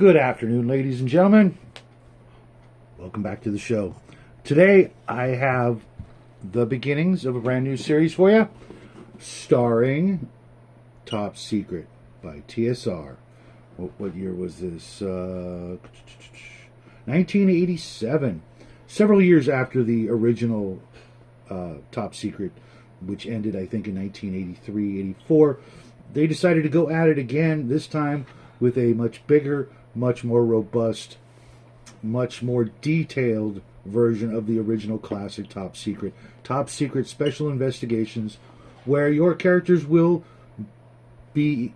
Good afternoon, ladies and gentlemen. Welcome back to the show. Today, I have the beginnings of a brand new series for you, starring Top Secret by TSR. What year was this? 1987. Several years after the original Top Secret, which ended, I think, in 1983, 84. They decided to go at it again, this time with a much bigger, much more robust, much more detailed version of the original classic Top Secret. Top Secret Special Investigations, where your characters will be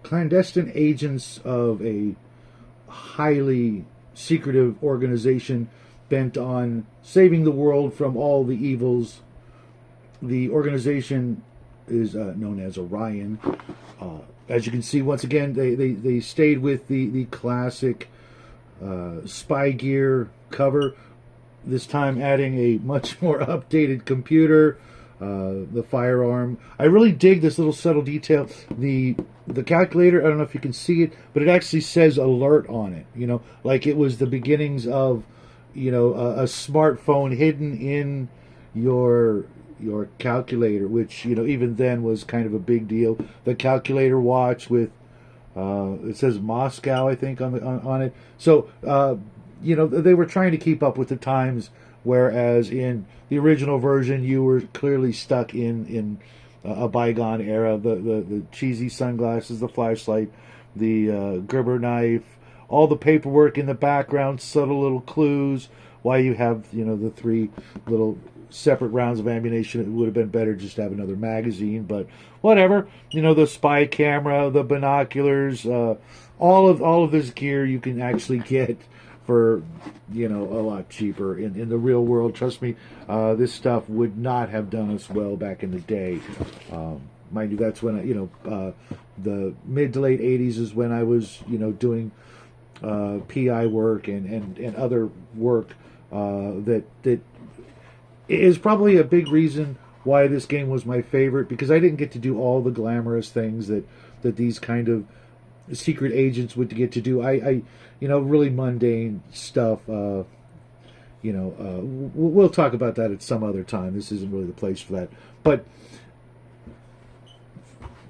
clandestine agents of a highly secretive organization bent on saving the world from all the evils. The organization is known as Orion. As you can see, once again, they stayed with the classic spy gear cover, this time adding a much more updated computer, the firearm. I really dig this little subtle detail. The calculator, I don't know if you can see it, but it actually says alert on it. You know, like it was the beginnings of, you know, a smartphone hidden in your calculator, which, you know, even then was kind of a big deal. The calculator watch with it says Moscow, I think, on it. So you know, they were trying to keep up with the times, whereas in the original version you were clearly stuck in a bygone era. The cheesy sunglasses, the flashlight, the Gerber knife, all the paperwork in the background, subtle little clues, why you have, you know, the three little separate rounds of ammunition. It would have been better just to have another magazine, but whatever. You know, the spy camera, the binoculars, all of this gear you can actually get for, you know, a lot cheaper in the real world. Trust me, this stuff would not have done us well back in the day. Mind you, that's when the mid to late 80s is when I was, you know, doing PI work and other work that is probably a big reason why this game was my favorite, because I didn't get to do all the glamorous things that these kind of secret agents would get to do. I you know, really mundane stuff. We'll talk about that at some other time. This isn't really the place for that. But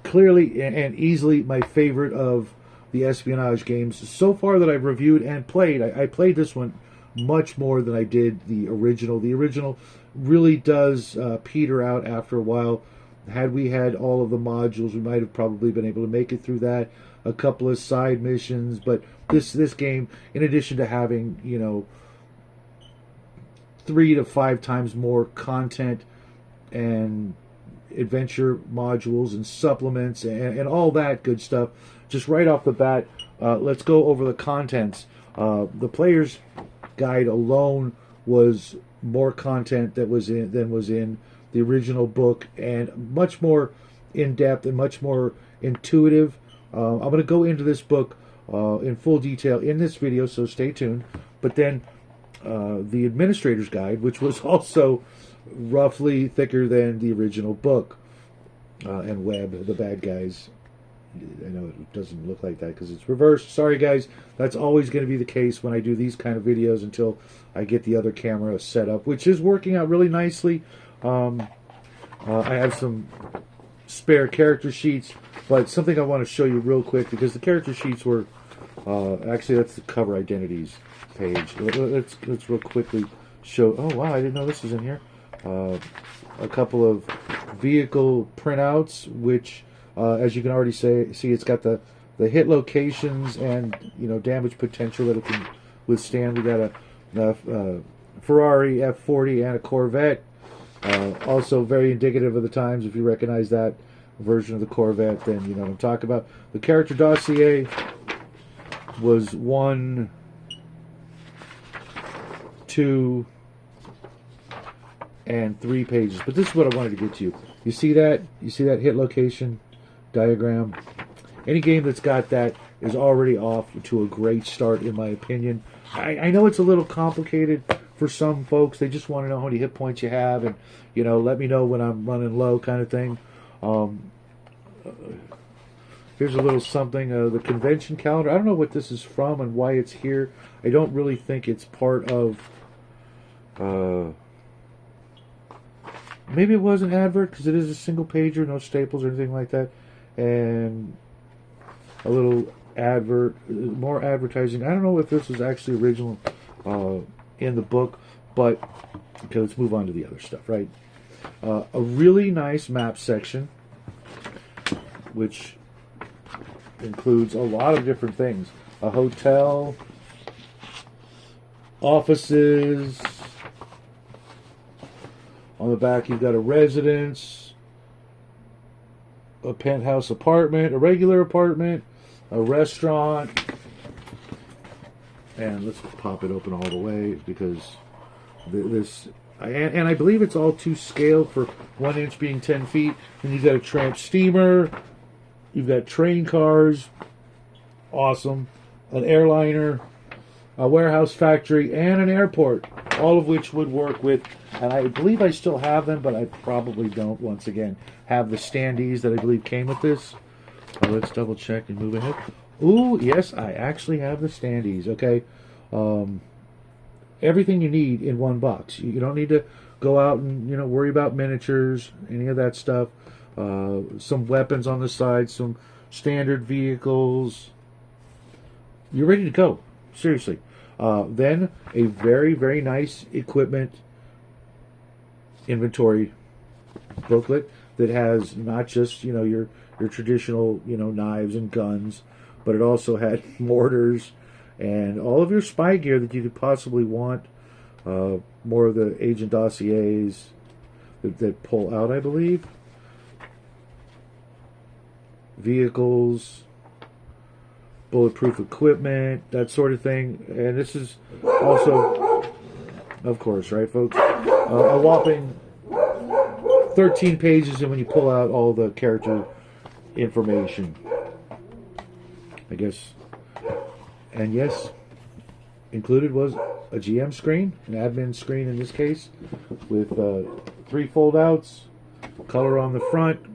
clearly and easily my favorite of the espionage games so far that I've reviewed and played. I played this one much more than I did the original. The original really does peter out after a while. Had we had all of the modules, we might have probably been able to make it through that. A couple of side missions, but this game, in addition to having, you know, 3 to 5 times more content and adventure modules and supplements and all that good stuff, just right off the bat, let's go over the contents. The player's guide alone was more content than was in the original book, and much more in depth and much more intuitive. I'm going to go into this book in full detail in this video, so stay tuned. But then the administrator's guide, which was also roughly thicker than the original book, and Webb, the bad guys. I know it doesn't look like that because it's reversed. Sorry, guys. That's always going to be the case when I do these kind of videos until I get the other camera set up, which is working out really nicely. I have some spare character sheets, but something I want to show you real quick, because the character sheets were actually, that's the cover identities page. Let's real quickly show. Oh wow, I didn't know this was in here. A couple of vehicle printouts, which as you can already see, it's got the hit locations and, you know, damage potential that it can withstand. We got a Ferrari F40 and a Corvette. Also very indicative of the times. If you recognize that version of the Corvette, then you know what I'm talking about. The character dossier was 1, 2, and 3 pages. But this is what I wanted to get to you. You see that? You see that hit location diagram? Any game that's got that is already off to a great start, in my opinion. I know it's a little complicated for some folks. They just want to know how many hit points you have, and, you know, let me know when I'm running low, kind of thing. Here's a little something. The convention calendar. I don't know what this is from and why it's here. I don't really think it's part of... maybe it was an advert, because it is a single pager, no staples or anything like that. And a little advert, more advertising. I don't know if this was actually original in the book, but okay, let's move on to the other stuff, right? A really nice map section, which includes a lot of different things. A hotel, offices. On the back, you've got a residence, a penthouse apartment, a regular apartment, a restaurant. And let's pop it open all the way, because this... And I believe it's all to scale for 1 inch being 10 feet. And you've got a tramp steamer. You've got train cars. Awesome. An airliner. A warehouse factory. And an airport. All of which would work with... And I believe I still have them, but I probably don't, once again, have the standees that I believe came with this. Let's double check and move ahead. Ooh, yes, I actually have the standees. Okay. Everything you need in one box. You don't need to go out and worry about miniatures, any of that stuff. Some weapons on the side, some standard vehicles. You're ready to go. Seriously. Then a very, very nice equipment inventory booklet that has not just your traditional knives and guns, but it also had mortars and all of your spy gear that you could possibly want. More of the agent dossiers that pull out, I believe. Vehicles, bulletproof equipment, that sort of thing. And this is also, of course, right, folks, a whopping 13 pages, and when you pull out all the character information, I guess. And yes, included was a GM screen, an admin screen in this case, with 3 fold-outs, color on the front,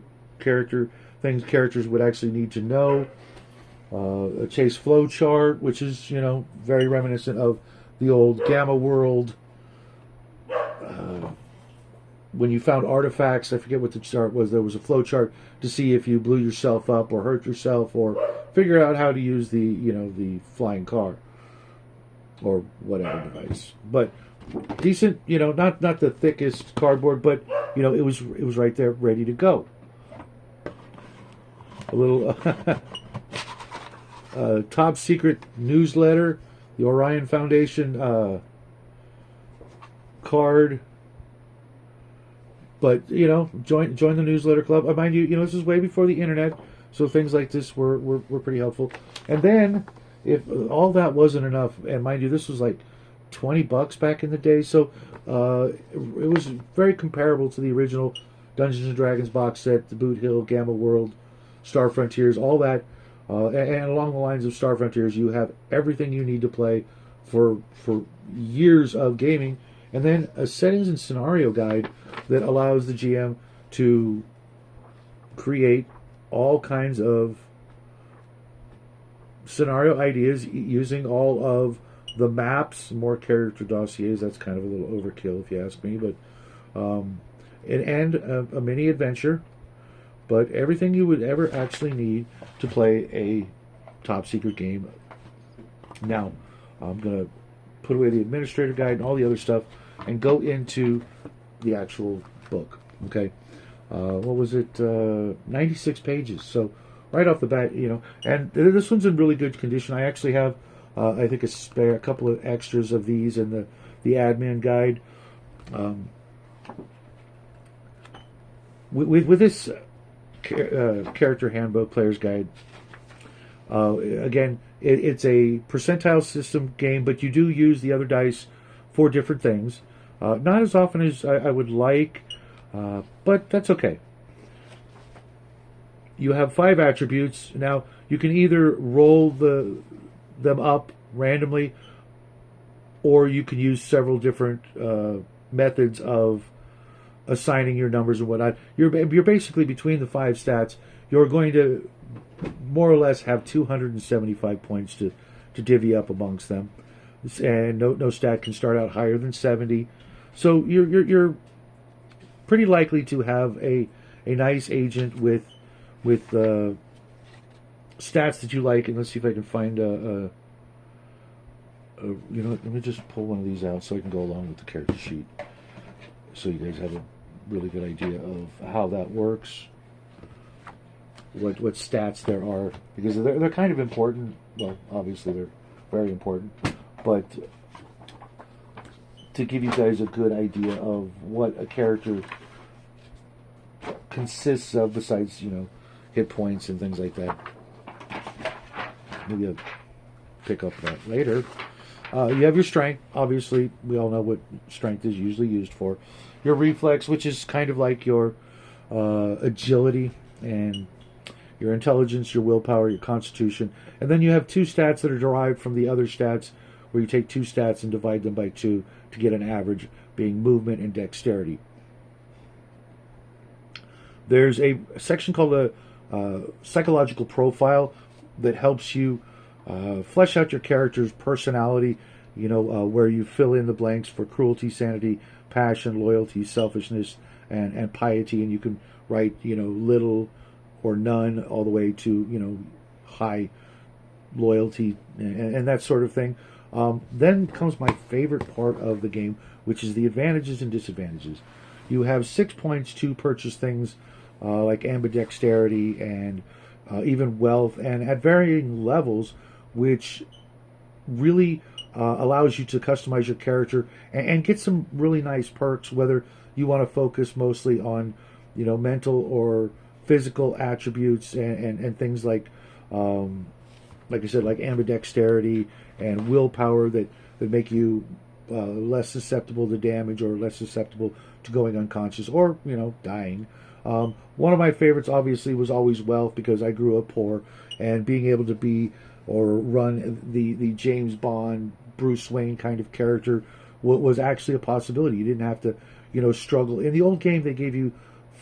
things characters would actually need to know, a chase flow chart, which is, very reminiscent of the old Gamma World. When you found artifacts, I forget what the chart was, there was a flow chart to see if you blew yourself up or hurt yourself or figure out how to use the flying car or whatever device. But decent, not the thickest cardboard, but it was right there ready to go. A little top secret newsletter, the Orion Foundation card. But join the newsletter club. Mind you, this is way before the internet, so things like this were pretty helpful. And then, if all that wasn't enough, and mind you, this was like $20 back in the day, so it was very comparable to the original Dungeons and Dragons box set, the Boot Hill, Gamma World, Star Frontiers, all that. And along the lines of Star Frontiers, you have everything you need to play for years of gaming. And then a settings and scenario guide that allows the GM to create all kinds of scenario ideas using all of the maps, more character dossiers. That's kind of a little overkill if you ask me, but and a mini adventure. But everything you would ever actually need to play a top secret game. Now, I'm going to put away the administrator guide and all the other stuff and go into the actual book. Okay. What was it? 96 pages. So right off the bat, and this one's in really good condition. I actually have, I think, a couple of extras of these in the admin guide. With this character handbook, player's guide, again, it's a percentile system game, but you do use the other dice for different things. Not as often as I would like, but that's okay. You have 5 attributes. Now, you can either roll them up randomly, or you can use several different methods of assigning your numbers and whatnot. You're basically, between the 5 stats, you're going to more or less have 275 points to divvy up amongst them, and no stat can start out higher than 70. So you're pretty likely to have a nice agent with stats that you like. And let's see if I can find let me just pull one of these out so I can go along with the character sheet, so you guys have a really good idea of how that works, what stats there are, because they're kind of important. Well, obviously they're very important, but to give you guys a good idea of what a character consists of, besides hit points and things like that. Maybe I'll pick up that later. You have your strength. Obviously, we all know what strength is usually used for. Your reflex, which is kind of like your agility, and your intelligence, your willpower, your constitution. And then you have two stats that are derived from the other stats, where you take two stats and divide them by 2 to get an average, being movement and dexterity. There's a section called a psychological profile that helps you flesh out your character's personality, where you fill in the blanks for cruelty, sanity, passion, loyalty, selfishness, and piety. And you can write, little or none, all the way to, high loyalty and that sort of thing. Then comes my favorite part of the game, which is the advantages and disadvantages. You have 6 points to purchase things like ambidexterity and even wealth, and at varying levels, which really allows you to customize your character and get some really nice perks, whether you want to focus mostly on mental or physical attributes and things like I said, like ambidexterity and willpower that make you less susceptible to damage, or less susceptible to going unconscious, or dying. One of my favorites, obviously, was always wealth, because I grew up poor, and being able to be or run the James Bond, Bruce Wayne kind of character was actually a possibility. You didn't have to struggle. In the old game, they gave you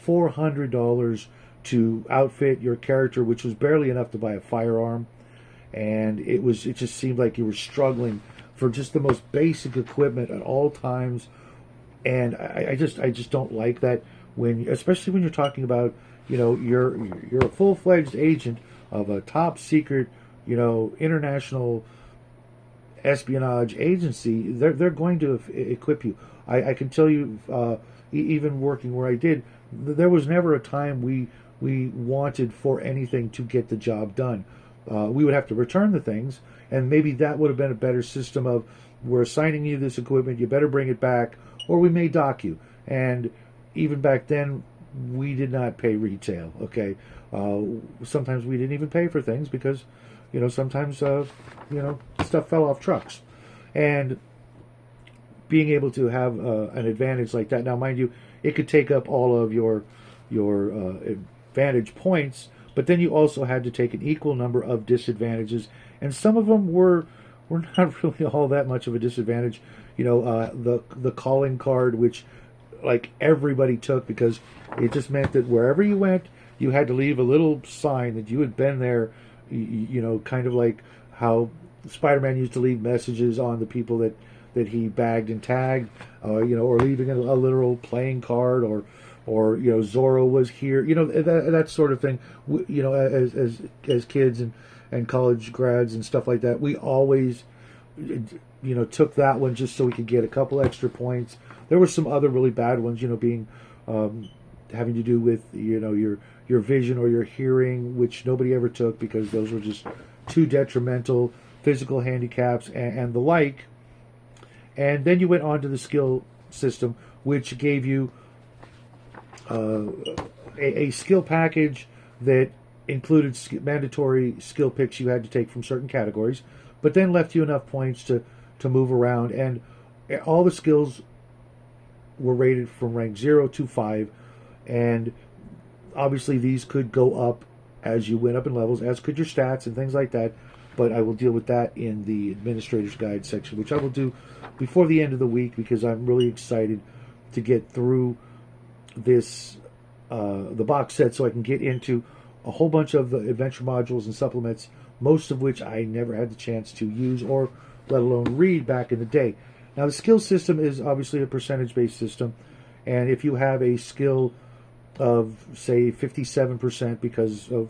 $400 to outfit your character, which was barely enough to buy a firearm, and it just seemed like you were struggling for just the most basic equipment at all times. And I just don't like that, especially when you're talking about you're a full-fledged agent of a top secret international espionage agency. They're going to equip you. I can tell you, even working where I did, there was never a time we wanted for anything to get the job done. We would have to return the things, and maybe that would have been a better system of, we're assigning you this equipment, you better bring it back, or we may dock you. And even back then, we did not pay retail, okay? Sometimes we didn't even pay for things because, sometimes, stuff fell off trucks. And being able to have an advantage like that, now mind you, it could take up all of your advantage points, but then you also had to take an equal number of disadvantages, and some of them were not really all that much of a disadvantage. The calling card, which like everybody took, because it just meant that wherever you went, you had to leave a little sign that you had been there. Kind of like how Spider-Man used to leave messages on the people that he bagged and tagged, or leaving a literal playing card, or Zorro was here, that sort of thing. As kids and college grads and stuff like that, we always took that one just so we could get a couple extra points. There were some other really bad ones, being having to do with your vision or your hearing, which nobody ever took because those were just too detrimental, physical handicaps and the like. And then you went on to the skill system, which gave you a skill package that included mandatory skill picks you had to take from certain categories, but then left you enough points to move around. And all the skills were rated from rank 0 to 5, and obviously these could go up as you went up in levels, as could your stats and things like that. But I will deal with that in the Administrator's Guide section, which I will do before the end of the week, because I'm really excited to get through this the box set so I can get into a whole bunch of adventure modules and supplements, most of which I never had the chance to use or let alone read back in the day. Now, the skill system is obviously a percentage-based system, and if you have a skill of, say, 57% because of,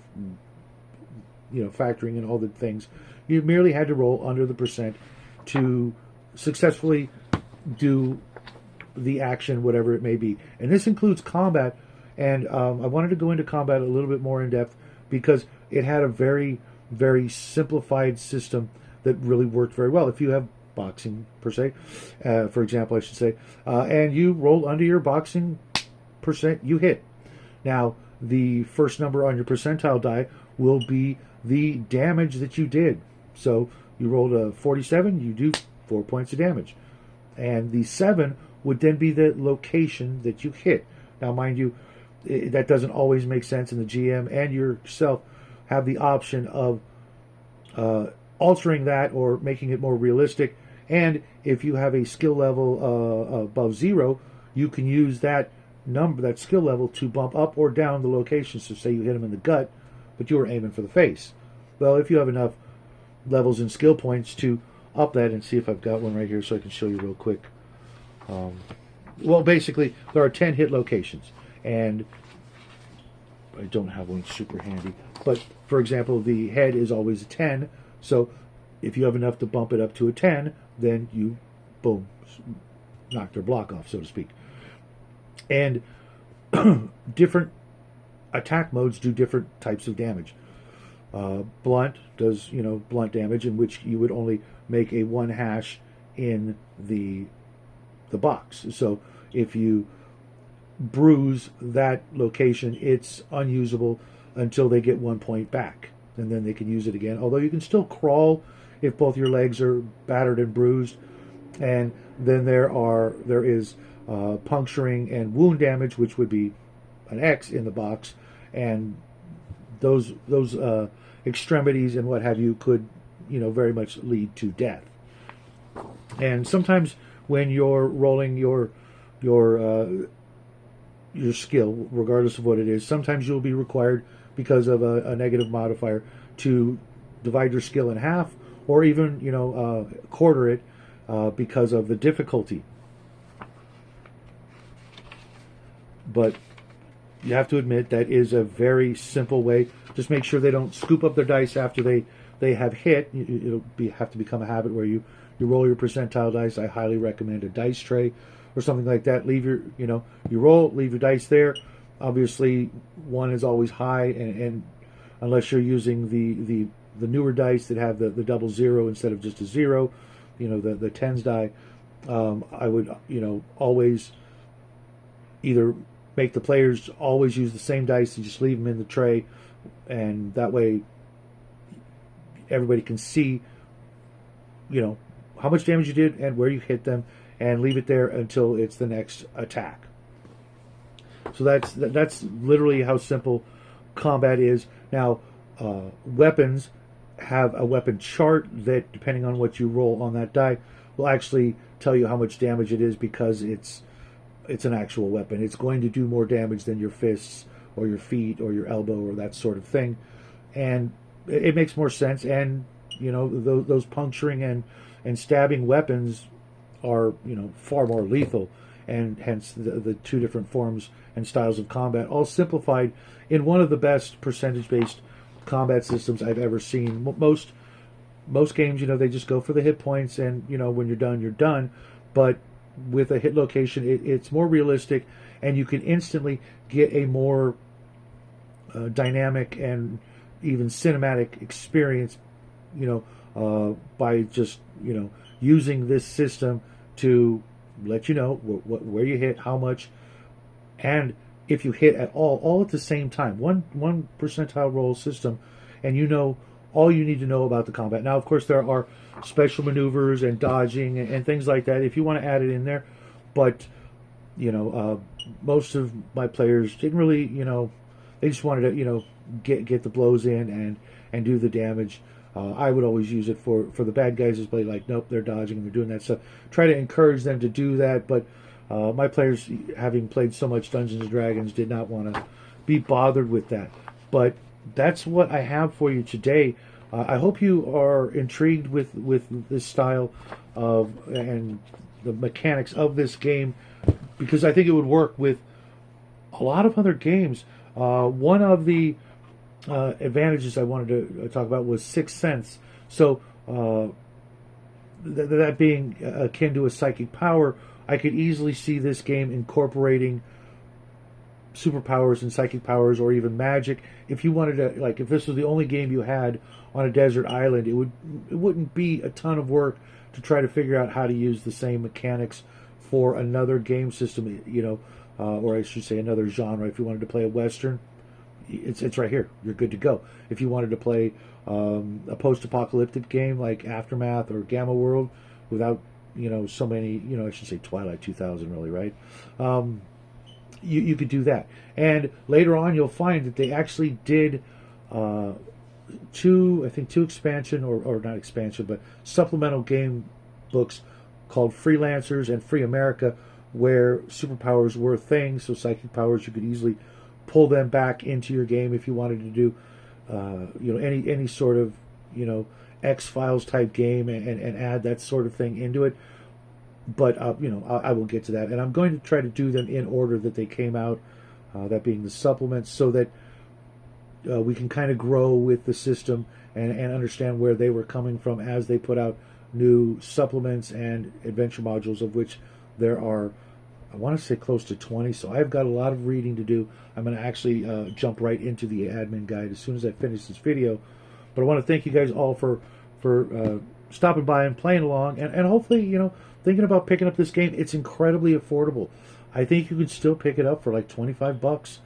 factoring in all the things, you merely had to roll under the percent to successfully do the action, whatever it may be. And this includes combat, and I wanted to go into combat a little bit more in depth because it had a very, very simplified system that really worked very well. If you have boxing, per se, for example, I should say, and you roll under your boxing percent, you hit. Now, the first number on your percentile die will be the damage that you did. So you rolled a 47, you do 4 points of damage. And the 7 would then be the location that you hit. Now, mind you, that doesn't always make sense, and the GM and yourself have the option of altering that or making it more realistic. And if you have a skill level above 0, you can use that number, that skill level, to bump up or down the location. So say you hit him in the gut, but you were aiming for the face. Well, if you have enough levels and skill points to up that, and see if I've got one right here so I can show you real quick. Well, basically, there are 10 hit locations, and I don't have one super handy. But, for example, the head is always a 10, so if you have enough to bump it up to a 10, then you, boom, knock their block off, so to speak. And different attack modes do different types of damage. Blunt does, blunt damage, in which you would only make a 1 hash in the box. So if you bruise that location, it's unusable until they get 1 point back, and then they can use it again. Although you can still crawl if both your legs are battered and bruised. And then there is puncturing and wound damage, which would be an X in the box, and those extremities and what have you could very much lead to death. And sometimes when you're rolling your skill, regardless of what it is, sometimes you'll be required, because of a negative modifier, to divide your skill in half, or even quarter it because of the difficulty. But you have to admit that is a very simple way. Just make sure they don't scoop up their dice after they have hit. It'll have to become a habit where you roll your percentile dice. I highly recommend a dice tray or something like that. Leave your, you roll, leave your dice there. Obviously, 1 is always high, and unless you're using the newer dice that have the double 0 instead of just a 0, the tens die, I would, always either make the players always use the same dice and just leave them in the tray, and that way everybody can see, how much damage you did and where you hit them, and leave it there until it's the next attack. So that's literally how simple combat is. Now, weapons have a weapon chart that, depending on what you roll on that die, will actually tell you how much damage it is, because it's an actual weapon. It's going to do more damage than your fists or your feet or your elbow or that sort of thing, and it makes more sense. And those puncturing and stabbing weapons are far more lethal, and hence the two different forms and styles of combat, all simplified in one of the best percentage-based combat systems I've ever seen. Most games, they just go for the hit points, and when you're done, you're done. But with a hit location, it's more realistic, and you can instantly get a more dynamic and even cinematic experience, by just using this system to let you know where you hit, how much, and if you hit at all at the same time. One percentile roll system, and all you need to know about the combat. Now, of course, there are special maneuvers and dodging and things like that if you want to add it in there, but most of my players didn't really, they just wanted to get the blows in and do the damage. I would always use it for the bad guys as play, like, nope, they're dodging and they're doing that stuff. Try to encourage them to do that, but my players, having played so much Dungeons & Dragons, did not want to be bothered with that. But that's what I have for you today. I hope you are intrigued with this style of and the mechanics of this game, because I think it would work with a lot of other games. One of the advantages I wanted to talk about was Sixth Sense. So that being akin to a psychic power, I could easily see this game incorporating superpowers and psychic powers, or even magic. If you wanted to, like, if this was the only game you had on a desert island, it wouldn't be a ton of work to try to figure out how to use the same mechanics for another game system, or I should say another genre. If you wanted to play a Western, it's right here. You're good to go. If you wanted to play a post-apocalyptic game like Aftermath or Gamma World, without so many, I should say Twilight 2000, really, right? You could do that. And later on, you'll find that they actually did two expansion, or not expansion, but supplemental game books called Freelancers and Free America, where superpowers were things. So psychic powers, you could easily pull them back into your game if you wanted to do, any sort of, X-Files type game, and add that sort of thing into it. But I will get to that, and I'm going to try to do them in order that they came out, that being the supplements, so that we can kind of grow with the system and understand where they were coming from as they put out new supplements and adventure modules, of which there are, I want to say, close to 20. So I've got a lot of reading to do. I'm going to actually jump right into the admin guide as soon as I finish this video. But I want to thank you guys all for stopping by and playing along, and hopefully, thinking about picking up this game. It's incredibly affordable. I think you can still pick it up for like $25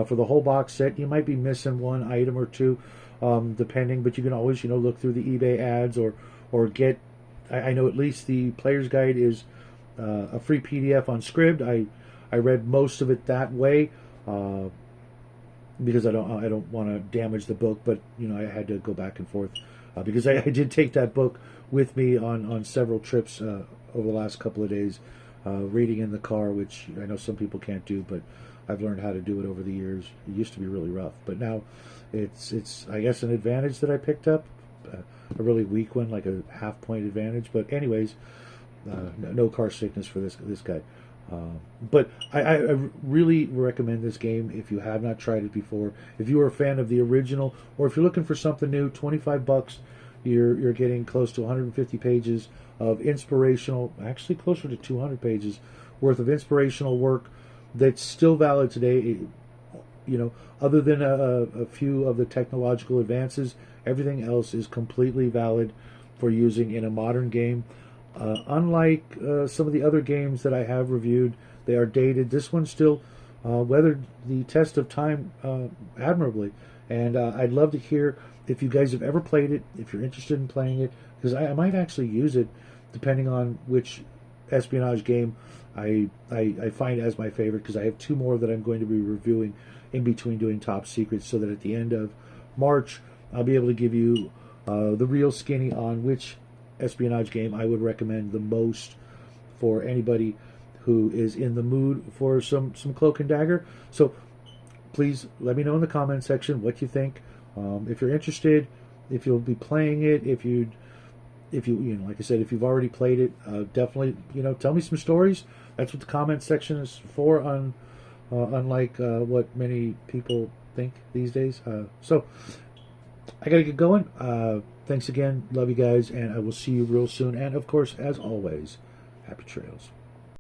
for the whole box set. You might be missing one item or two, depending, but you can always, look through the eBay ads, or get. I know at least the player's guide is a free PDF on Scribd. I read most of it that way because I don't want to damage the book, but I had to go back and forth because I did take that book with me on several trips over the last couple of days, reading in the car, which I know some people can't do, but I've learned how to do it over the years. It used to be really rough, but now it's I guess an advantage that I picked up, a really weak one, like a half-point advantage. But anyways, no car sickness for this guy. But I really recommend this game if you have not tried it before. If you are a fan of the original, or if you're looking for something new, $25. You're getting close to 150 pages of inspirational, actually closer to 200 pages worth of inspirational work that's still valid today. Other than a few of the technological advances, everything else is completely valid for using in a modern game. Unlike some of the other games that I have reviewed, they are dated. This one still weathered the test of time admirably. And I'd love to hear if you guys have ever played it, if you're interested in playing it, because I might actually use it depending on which espionage game I find as my favorite, because I have two more that I'm going to be reviewing in between doing Top Secrets, so that at the end of March I'll be able to give you the real skinny on which espionage game I would recommend the most for anybody who is in the mood for some cloak and dagger. So please let me know in the comment section what you think. If you're interested, if you'll be playing it, if you like I said, if you've already played it, definitely tell me some stories. That's what the comment section is for. Unlike what many people think these days. So I gotta get going. Thanks again. Love you guys, and I will see you real soon. And of course, as always, happy trails.